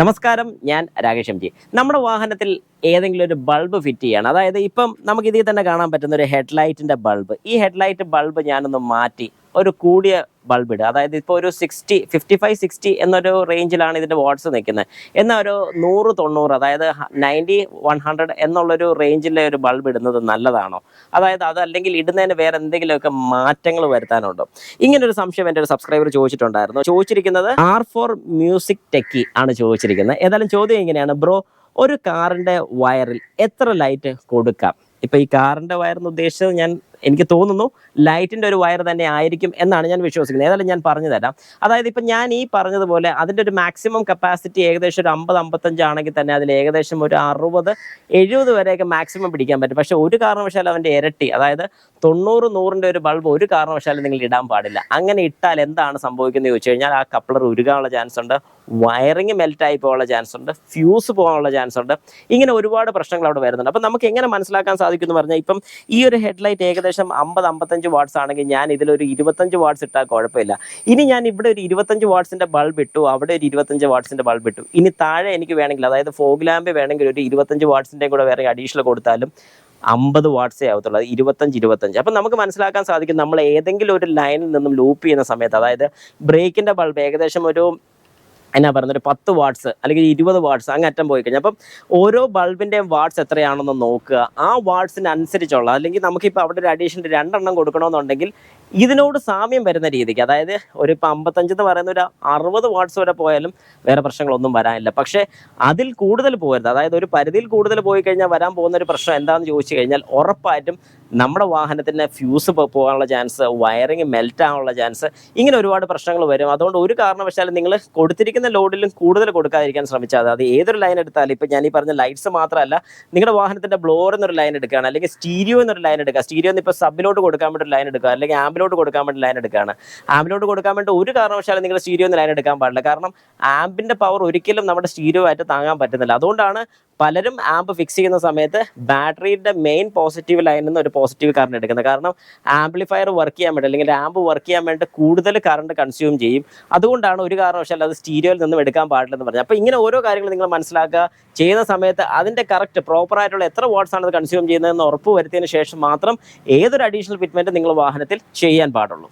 നമസ്കാരം, ഞാൻ Rakesh M G. നമ്മുടെ വാഹനത്തിൽ ഏതെങ്കിലും ഒരു ബൾബ് ഫിറ്റ് ചെയ്യണം. അതായത് ഇപ്പം നമുക്ക് ഇതിൽ തന്നെ കാണാൻ പറ്റുന്ന ഒരു ഹെഡ്ലൈറ്റിൻ്റെ ബൾബ്. ഈ ഹെഡ്ലൈറ്റ് ബൾബ് ഞാനൊന്ന് മാറ്റി ഒരു കൂടിയ ബൾബ് ഇടുക. അതായത് ഇപ്പോൾ ഒരു 55-60 എന്നൊരു റേഞ്ചിലാണ് ഇതിൻ്റെ വാട്ട്സ് നിൽക്കുന്നത്. എന്നാൽ ഒരു 100-90, അതായത് 90-100 എന്നുള്ളൊരു റേഞ്ചിലെ ഒരു ബൾബ് ഇടുന്നത് നല്ലതാണോ? അതായത് അതല്ലെങ്കിൽ ഇടുന്നതിന് വേറെ എന്തെങ്കിലുമൊക്കെ മാറ്റങ്ങൾ വരുത്താനുണ്ടോ? ഇങ്ങനൊരു സംശയം എൻ്റെ ഒരു സബ്സ്ക്രൈബർ ചോദിച്ചിട്ടുണ്ടായിരുന്നു. ചോദിച്ചിരിക്കുന്നത് R4 മ്യൂസിക് ടെക്കി ആണ് ചോദിച്ചിരിക്കുന്നത്. ഏതായാലും ചോദ്യം ഇങ്ങനെയാണ്: ബ്രോ, ഒരു കാറിൻ്റെ വയറിൽ എത്ര ലൈറ്റ് കൊടുക്കാം? ഇപ്പം ഈ കാറിൻ്റെ വയറെന്ന് ഉദ്ദേശിച്ചത് എനിക്ക് തോന്നുന്നു ലൈറ്റിൻ്റെ ഒരു വയർ തന്നെ ആയിരിക്കും എന്നാണ് ഞാൻ വിശ്വസിക്കുന്നത്. ഏതായാലും ഞാൻ പറഞ്ഞു തരാം. അതായത് ഇപ്പം ഞാൻ ഈ പറഞ്ഞതുപോലെ അതിൻ്റെ ഒരു മാക്സിമം കപ്പാസിറ്റി ഏകദേശം ഒരു 50-55 ആണെങ്കിൽ തന്നെ അതിൽ ഏകദേശം ഒരു 60-70 വരെയൊക്കെ മാക്സിമം പിടിക്കാൻ പറ്റും. പക്ഷേ ഒരു കാരണവശാലും അവൻ്റെ ഇരട്ടി, അതായത് 90-100ൻ്റെ ഒരു ബൾബ് ഒരു കാരണവശാലും നിങ്ങൾ ഇടാൻ പാടില്ല. അങ്ങനെ ഇട്ടാൽ എന്താണ് സംഭവിക്കുന്നത് ചോദിച്ചു കഴിഞ്ഞാൽ ആ കപ്ലർ ഉരുകാനുള്ള ചാൻസ് ഉണ്ട്, വയറിങ് മെൽറ്റായി പോകാനുള്ള ചാൻസ് ഉണ്ട്, ഫ്യൂസ് പോകാനുള്ള ചാൻസ് ഉണ്ട്. ഇങ്ങനെ ഒരുപാട് പ്രശ്നങ്ങൾ അവിടെ വരുന്നുണ്ട്. അപ്പം നമുക്ക് എങ്ങനെ മനസ്സിലാക്കാൻ സാധിക്കും എന്ന് പറഞ്ഞാൽ, ഇപ്പം ഈ ഒരു ഹെഡ്ലൈറ്റ് ഏകദേശം 50-55 വാട്ട്സ് ആണെങ്കിൽ ഞാൻ ഇതിലൊരു 25 വാട്ട്സ് ഇട്ടാൽ കുഴപ്പമില്ല. ഇനി ഞാൻ ഇവിടെ ഒരു 25 വാട്ട്സിൻ്റെ ബൾബ് ഇട്ടു, അവിടെ ഒരു 25 വാട്ട്സിൻ്റെ ബൾബ് ഇട്ടു. ഇനി താഴെ എനിക്ക് വേണമെങ്കിൽ, അതായത് ഫോഗ് ലാമ്പ് വേണമെങ്കിൽ ഒരു 25 വാട്ട്സിൻ്റെയും കൂടെ വേറെ അഡീഷണൽ കൊടുത്താലും 50 വാട്ട്സേ ആവത്തുള്ളൂ. അത് 25. അപ്പം നമുക്ക് മനസ്സിലാക്കാൻ സാധിക്കും, നമ്മൾ ഏതെങ്കിലും ഒരു ലൈനിൽ നിന്നും ലൂപ്പ് ചെയ്യുന്ന സമയത്ത്, അതായത് ബ്രേക്കിൻ്റെ ബൾബ് ഏകദേശം ഒരു എന്നാ പറയുന്നത്, ഒരു 10 വാട്ട്സ് അല്ലെങ്കിൽ 20 വാട്ട്സ് അങ്ങ് അറ്റം പോയി കഴിഞ്ഞാൽ അപ്പം ഓരോ ബൾബിൻ്റെയും വാട്ട്സ് എത്രയാണെന്ന് നോക്കുക. ആ വാട്ട്സിനനുസരിച്ചുള്ള, അല്ലെങ്കിൽ നമുക്കിപ്പോൾ അവിടെ ഒരു അഡീഷണൽ 2 എണ്ണം കൊടുക്കണമെന്നുണ്ടെങ്കിൽ ഇതിനോട് സാമ്യം വരുന്ന രീതിക്ക്, അതായത് ഒരു 55 എന്ന് പറയുന്ന ഒരു 60 വാട്ട്സ് വരെ പോയാലും വേറെ പ്രശ്നങ്ങളൊന്നും വരാനില്ല. പക്ഷേ അതിൽ കൂടുതൽ പോകരുത്. അതായത് ഒരു പരിധിയിൽ കൂടുതൽ പോയി കഴിഞ്ഞാൽ വരാൻ പോകുന്ന ഒരു പ്രശ്നം എന്താണെന്ന് ചോദിച്ചു കഴിഞ്ഞാൽ, ഉറപ്പായിട്ടും നമ്മുടെ വാഹനത്തിന് ഫ്യൂസ് പോകാനുള്ള ചാൻസ്, വയറിങ് മെൽറ്റ് ആകാനുള്ള ചാൻസ്, ഇങ്ങനെ ഒരുപാട് പ്രശ്നങ്ങൾ വരും. അതുകൊണ്ട് ഒരു കാരണവശാലും നിങ്ങൾ കൊടുത്തിരിക്കുന്ന ലോഡിലും കൂടുതൽ കൊടുക്കാതിരിക്കാൻ ശ്രമിച്ചാൽ അത് ഏതൊരു ലൈൻ എടുത്താലും, ഇപ്പം ഞാൻ ഈ പറഞ്ഞ ലൈറ്റ്സ് മാത്രമല്ല, നിങ്ങളുടെ വാഹനത്തിൻ്റെ ബ്ലോർ എന്നൊരു ലൈൻ എടുക്കുകയാണ്, അല്ലെങ്കിൽ സ്റ്റീരിയോ എന്നൊരു ലൈൻ എടുക്കുക. സ്റ്റീരിയോ ഇപ്പോൾ സബിലോട്ട് കൊടുക്കാൻ വേണ്ടി ഒരു ലൈൻ എടുക്കുക, അല്ലെങ്കിൽ ആംബിലോട്ട് കൊടുക്കാൻ വേണ്ടി ലൈൻ എടുക്കുകയാണ്. ആംബിലോട്ട് കൊടുക്കാൻ വേണ്ടി ഒരു കാരണവശാലും നിങ്ങൾ സ്റ്റീരിയോ എന്ന് ലൈൻ എടുക്കാൻ പാടില്ല. കാരണം ആംബിൻ്റെ പവർ ഒരിക്കലും നമ്മുടെ സ്റ്റീരിയോ ആയിട്ട് താങ്ങാൻ പറ്റുന്നില്ല. അതുകൊണ്ടാണ് പലരും ആംപ് ഫിക്സ് ചെയ്യുന്ന സമയത്ത് ബാറ്ററിയുടെ മെയിൻ പോസിറ്റീവ് ലൈനിൽ നിന്ന് ഒരു പോസിറ്റീവ് കറണ്ട് എടുക്കുന്നത്. കാരണം ആംപ്ലിഫയർ വർക്ക് ചെയ്യാൻ വേണ്ടി, അല്ലെങ്കിൽ ആംപ് വർക്ക് ചെയ്യാൻ വേണ്ടി കൂടുതൽ കറണ്ട് കൺസ്യൂം ചെയ്യും. അതുകൊണ്ടാണ് ഒരു കാരണവശാലും അത് സ്റ്റീരിയോയിൽ നിന്നും എടുക്കാൻ പാടില്ലെന്ന് പറഞ്ഞത്. അപ്പോൾ ഇങ്ങനെ ഓരോ കാര്യങ്ങൾ നിങ്ങൾ മനസ്സിലാക്കുക. ചെയ്യുന്ന സമയത്ത് അതിൻ്റെ കറക്റ്റ് പ്രോപ്പറായിട്ടുള്ള എത്ര വാട്ട്സ് ആണ് അത് കൺസ്യൂം ചെയ്യുന്നതെന്ന് ഉറപ്പ് വരുത്തിയതിന് ശേഷം മാത്രം ഏതൊരു അഡീഷണൽ ഫിറ്റ്മെൻറ്റ് നിങ്ങൾ വാഹനത്തിൽ ചെയ്യാൻ പാടുള്ളൂ.